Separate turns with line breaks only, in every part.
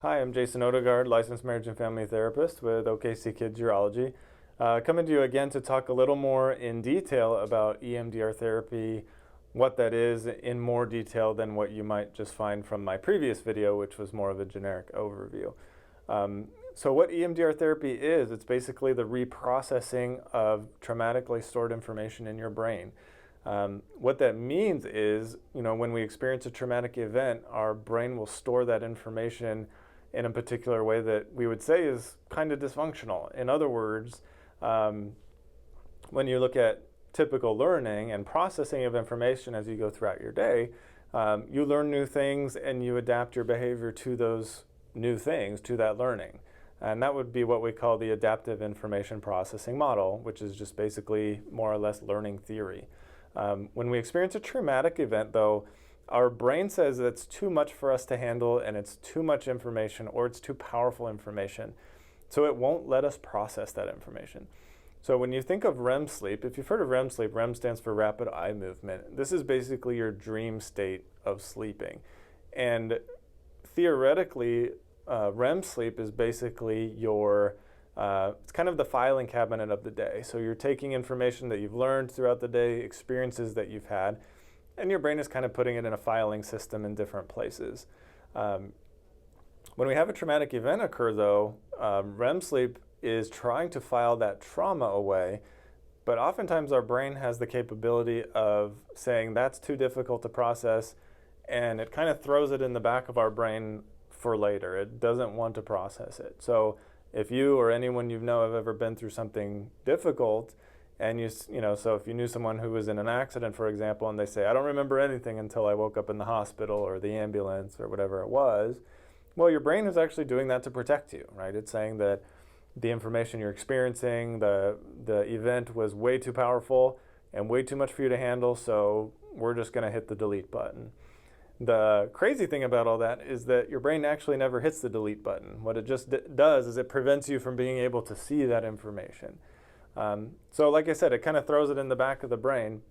Hi, I'm Jason Odegaard, licensed marriage and family therapist with OKC Kids Urology. Coming to you again to talk a little more in detail about EMDR therapy, what that is in more detail than what you might just find from my previous video, which was more of a generic overview. So what EMDR therapy is, it's basically the reprocessing of traumatically stored information in your brain. What that means is, when we experience a traumatic event, our brain will store that information in a particular way that we would say is kind of dysfunctional. In other words, when you look at typical learning and processing of information as you go throughout your day, you learn new things and you adapt your behavior to those new things, to that learning. And that would be what we call the adaptive information processing model, which is just basically more or less learning theory. When we experience a traumatic event, though, our brain says that it's too much for us to handle and it's too much information or it's too powerful information. So it won't let us process that information. So when you think of REM sleep, if you've heard of REM sleep, REM stands for rapid eye movement. This is basically your dream state of sleeping. And theoretically, REM sleep is basically it's kind of the filing cabinet of the day. So you're taking information that you've learned throughout the day, experiences that you've had, and your brain is kind of putting it in a filing system in different places. When we have a traumatic event occur, though, REM sleep is trying to file that trauma away, but oftentimes our brain has the capability of saying that's too difficult to process, and it kind of throws it in the back of our brain for later. It doesn't want to process it. So if you or anyone you know have ever been through something difficult, and so if you knew someone who was in an accident, for example, and they say, I don't remember anything until I woke up in the hospital or the ambulance or whatever it was, well, your brain is actually doing that to protect you, right? It's saying that the information you're experiencing, the event was way too powerful and way too much for you to handle, so we're just going to hit the delete button. The crazy thing about all that is that your brain actually never hits the delete button. What it just does is it prevents you from being able to see that information. So like I said, it kind of throws it in the back of the brain.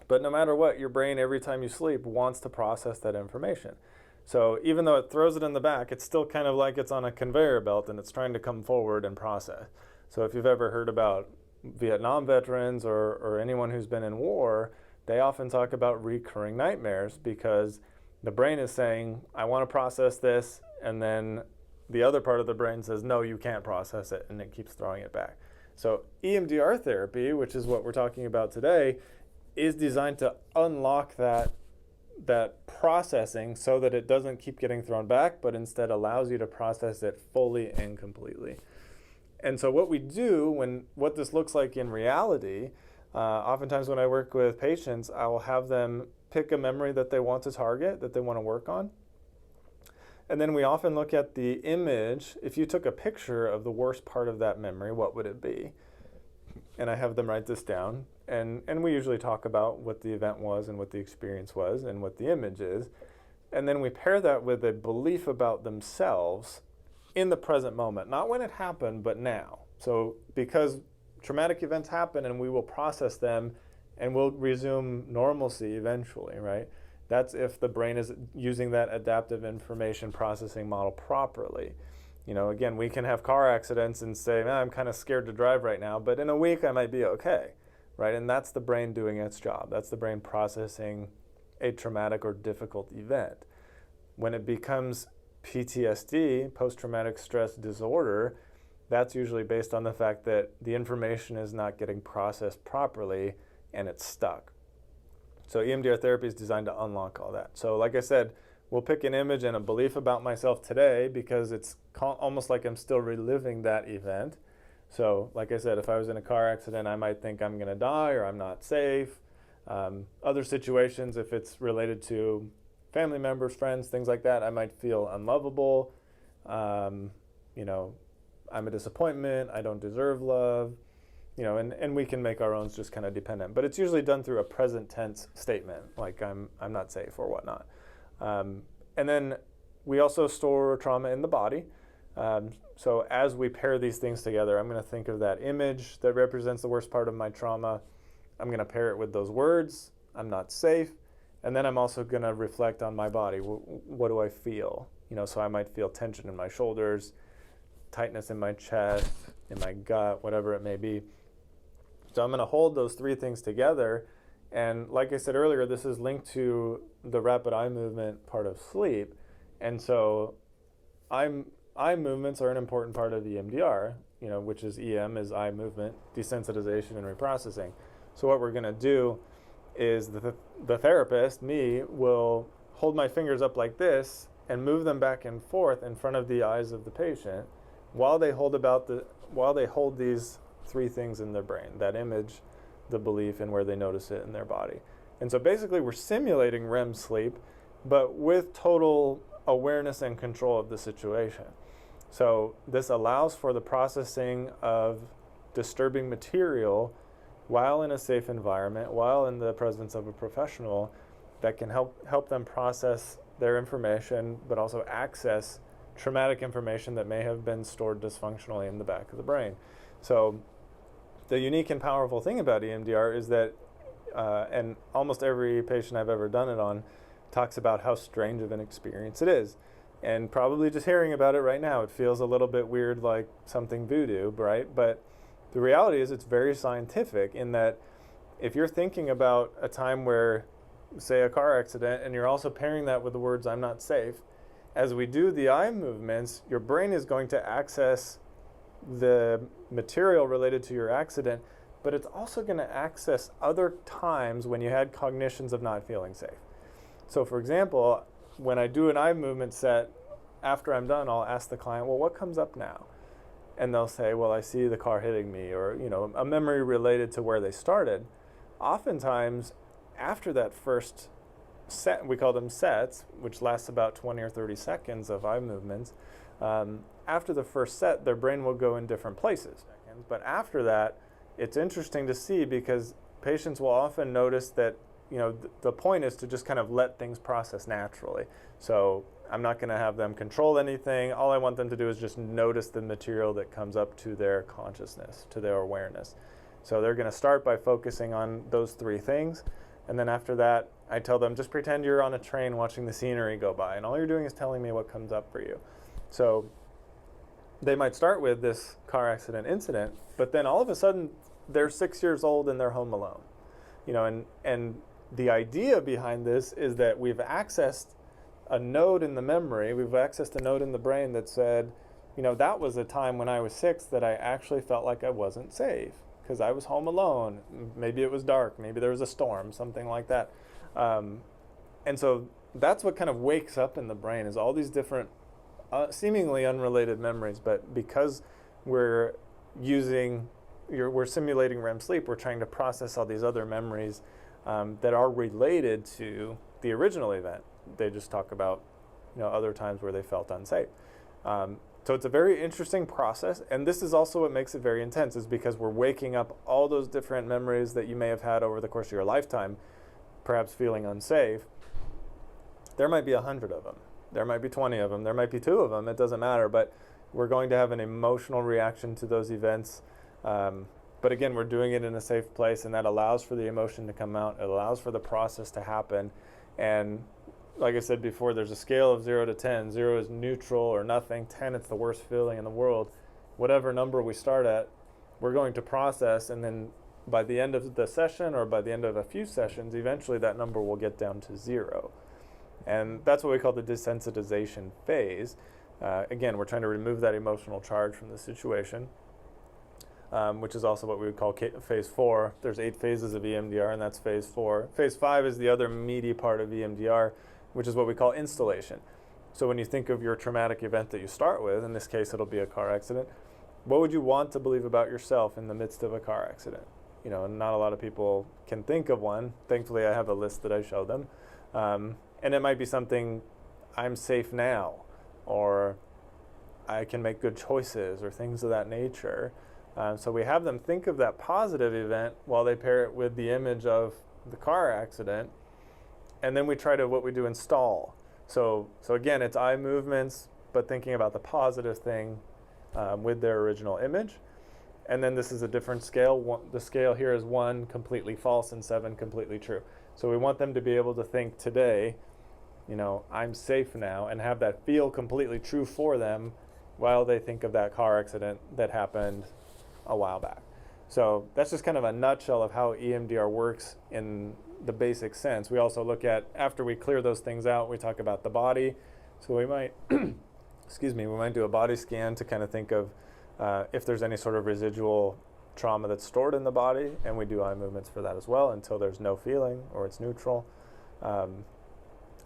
But no matter what, your brain, every time you sleep, wants to process that information. So even though it throws it in the back, it's still kind of like it's on a conveyor belt and it's trying to come forward and process. So if you've ever heard about Vietnam veterans or anyone who's been in war, they often talk about recurring nightmares because the brain is saying, I want to process this, and then the other part of the brain says, no, you can't process it, and it keeps throwing it back. So EMDR therapy, which is what we're talking about today, is designed to unlock that processing so that it doesn't keep getting thrown back, but instead allows you to process it fully and completely. And so what we do, what this looks like in reality, oftentimes when I work with patients, I will have them pick a memory that they want to target, that they want to work on. And then we often look at the image. If you took a picture of the worst part of that memory, what would it be? And I have them write this down. And we usually talk about what the event was and what the experience was and what the image is. And then we pair that with a belief about themselves in the present moment, not when it happened, but now. So because traumatic events happen and we will process them and we'll resume normalcy eventually, right? That's if the brain is using that adaptive information processing model properly. Again, we can have car accidents and say, I'm kind of scared to drive right now, but in a week I might be okay, right? And that's the brain doing its job. That's the brain processing a traumatic or difficult event. When it becomes PTSD, post-traumatic stress disorder, that's usually based on the fact that the information is not getting processed properly and it's stuck. So EMDR therapy is designed to unlock all that. So like I said, we'll pick an image and a belief about myself today because it's almost like I'm still reliving that event. So like I said, if I was in a car accident, I might think I'm going to die or I'm not safe. Other situations, if it's related to family members, friends, things like that, I might feel unlovable. I'm a disappointment. I don't deserve love. And we can make our own just kind of dependent. But it's usually done through a present tense statement, like I'm not safe or whatnot. And then we also store trauma in the body. So as we pair these things together, I'm going to think of that image that represents the worst part of my trauma. I'm going to pair it with those words, I'm not safe. And then I'm also going to reflect on my body. What do I feel? So I might feel tension in my shoulders, tightness in my chest, in my gut, whatever it may be. So I'm going to hold those three things together. And like I said earlier, this is linked to the rapid eye movement part of sleep. And so eye movements are an important part of EMDR, which is EM is eye movement, desensitization and reprocessing. So what we're going to do is the therapist, me, will hold my fingers up like this and move them back and forth in front of the eyes of the patient while they hold these three things in their brain, that image, the belief, and where they notice it in their body. And so basically we're simulating REM sleep, but with total awareness and control of the situation. So this allows for the processing of disturbing material while in a safe environment, while in the presence of a professional that can help them process their information, but also access traumatic information that may have been stored dysfunctionally in the back of the brain. So the unique and powerful thing about EMDR is that, and almost every patient I've ever done it on talks about how strange of an experience it is. And probably just hearing about it right now, it feels a little bit weird, like something voodoo, right? But the reality is it's very scientific in that if you're thinking about a time where, say, a car accident, and you're also pairing that with the words, "I'm not safe," as we do the eye movements, your brain is going to access the material related to your accident, but it's also going to access other times when you had cognitions of not feeling safe. So for example, when I do an eye movement set, after I'm done, I'll ask the client, well, what comes up now? And they'll say, well, I see the car hitting me, or a memory related to where they started. Oftentimes, after that first set, we call them sets, which lasts about 20 or 30 seconds of eye movements, after the first set, their brain will go in different places. But after that, it's interesting to see because patients will often notice that the point is to just kind of let things process naturally. So I'm not going to have them control anything. All I want them to do is just notice the material that comes up to their consciousness, to their awareness. So they're going to start by focusing on those three things. And then after that, I tell them, just pretend you're on a train watching the scenery go by. And all you're doing is telling me what comes up for you. So they might start with this car accident incident, but then all of a sudden, they're 6 years old and they're home alone. And the idea behind this is that we've accessed a node in the memory, we've accessed a node in the brain that said, that was a time when I was 6 that I actually felt like I wasn't safe because I was home alone. Maybe it was dark, maybe there was a storm, something like that. And so that's what kind of wakes up in the brain is all these different seemingly unrelated memories, but because we're simulating REM sleep, we're trying to process all these other memories that are related to the original event. They just talk about, other times where they felt unsafe. So it's a very interesting process, and this is also what makes it very intense, is because we're waking up all those different memories that you may have had over the course of your lifetime, perhaps feeling unsafe. There might be 100 of them. There might be 20 of them. There might be 2 of them. It doesn't matter, but we're going to have an emotional reaction to those events. But again, we're doing it in a safe place, and that allows for the emotion to come out. It allows for the process to happen. And like I said before, there's a scale of 0 to 10. 0 is neutral or nothing. 10, it's the worst feeling in the world. Whatever number we start at, we're going to process, and then by the end of the session or by the end of a few sessions, eventually that number will get down to 0. And that's what we call the desensitization phase. Again, we're trying to remove that emotional charge from the situation. Which is also what we would call phase 4. There's 8 phases of EMDR, and that's phase 4. Phase 5 is the other meaty part of EMDR, which is what we call installation. So when you think of your traumatic event that you start with, in this case it'll be a car accident, what would you want to believe about yourself in the midst of a car accident? And not a lot of people can think of one. Thankfully, I have a list that I show them. And it might be something, I'm safe now, or I can make good choices, or things of that nature. So we have them think of that positive event while they pair it with the image of the car accident. And then we try to, what we do, install. So again, it's eye movements, but thinking about the positive thing with their original image. And then this is a different scale. The scale here is 1 completely false and 7 completely true. So we want them to be able to think today, I'm safe now, and have that feel completely true for them while they think of that car accident that happened a while back. So that's just kind of a nutshell of how EMDR works in the basic sense. We also look at, after we clear those things out, we talk about the body. So we might, we might do a body scan to kind of think of if there's any sort of residual trauma that's stored in the body, and we do eye movements for that as well until there's no feeling or it's neutral.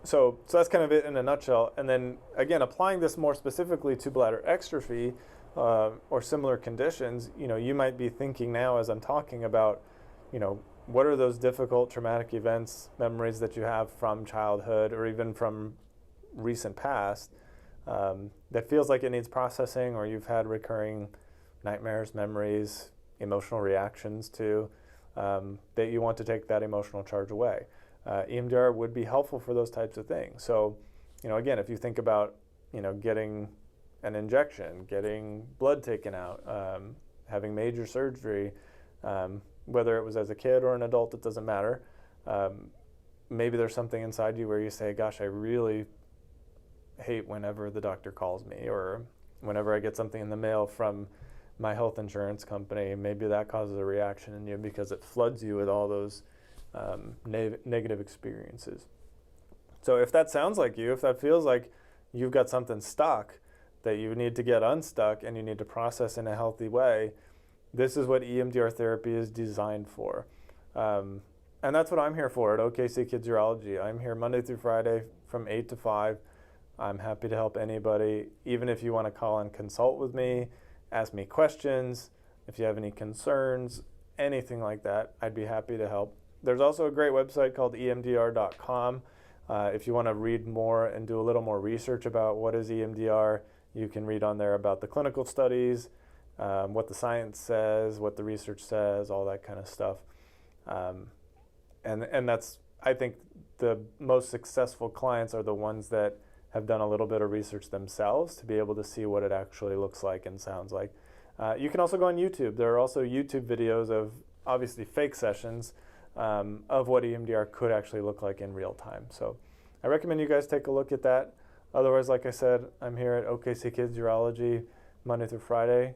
So that's kind of it in a nutshell. And then again, applying this more specifically to bladder exstrophy or similar conditions, you might be thinking now as I'm talking about, what are those difficult traumatic events, memories that you have from childhood or even from recent past that feels like it needs processing, or you've had recurring nightmares, memories, emotional reactions to, that you want to take that emotional charge away. EMDR would be helpful for those types of things. So, again, if you think about, getting an injection, getting blood taken out, having major surgery, whether it was as a kid or an adult, it doesn't matter. Maybe there's something inside you where you say, gosh, I really hate whenever the doctor calls me, or whenever I get something in the mail from my health insurance company. Maybe that causes a reaction in you because it floods you with all those negative experiences. So if that sounds like you, if that feels like you've got something stuck that you need to get unstuck and you need to process in a healthy way, this is what EMDR therapy is designed for. And that's what I'm here for at OKC Kids Urology. I'm here Monday through Friday from 8 to 5. I'm happy to help anybody, even if you want to call and consult with me, ask me questions, if you have any concerns, anything like that, I'd be happy to help. There's also a great website called EMDR.com. If you want to read more and do a little more research about what is EMDR, you can read on there about the clinical studies, what the science says, what the research says, all that kind of stuff. And that's, I think, the most successful clients are the ones that have done a little bit of research themselves to be able to see what it actually looks like and sounds like. You can also go on YouTube. There are also YouTube videos of obviously fake sessions of what EMDR could actually look like in real time. So I recommend you guys take a look at that. Otherwise, like I said, I'm here at OKC Kids Urology Monday through Friday.